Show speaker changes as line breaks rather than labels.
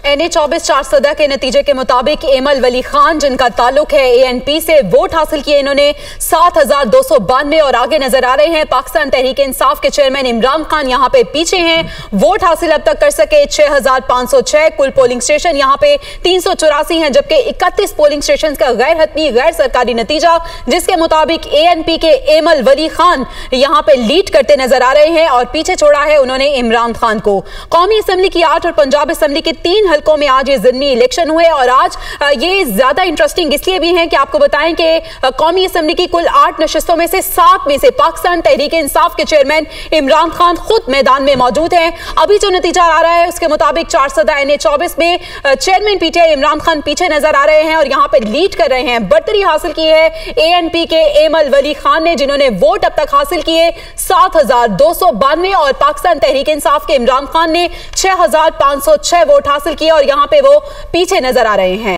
NA 24 400 के नतीजे के मुताबिक एमल वली खान, जिनका ताल्लुक है ANP से, वोट हासिल किए इन्होंने 7292 और आगे नजर आ रहे हैं पाकिस्तान तहरीक इंसाफ के चेयरमैन इमरान खान यहां पे पीछे हैं। वोट हासिल अब तक कर सके 6506। कुल पोलिंग स्टेशन यहां पे 384 हैं, जबकि 31 पोलिंग स्टेशन का गैर हतमी गैर सरकारी नतीजा, जिसके मुताबिक ANP के एमल वली खान यहां पे लीड करते नजर आ रहे हैं और पीछे छोड़ा है उन्होंने इमरान खान को। कौमी असम्बली की 8 और पंजाब असम्बली के 3 हलकों में आज ये ज़िमनी इलेक्शन हुए और आज ये ज्यादा इंटरेस्टिंग इसलिए भी है कि आपको बताएं कि कौमी असम्बली की कुल 8 नशिस्तों में से 7 में से पाकिस्तान तहरीक इंसाफ के चेयरमैन इमरान खान खुद मैदान में मौजूद हैं। अभी जो नतीजा आ रहा है उसके मुताबिक 400 NA 24 में चेयरमैन PTI इमरान खान पीछे नजर आ रहे हैं और यहां पर लीड कर रहे हैं। बढ़तरी हासिल की है ANP के एमल वली खान ने, जिन्होंने वोट अब तक हासिल किए 7292 और पाकिस्तान तहरीक इंसाफ के इमरान खान ने 6506 वोट हासिल किए और यहां पे वो पीछे नजर आ रहे हैं।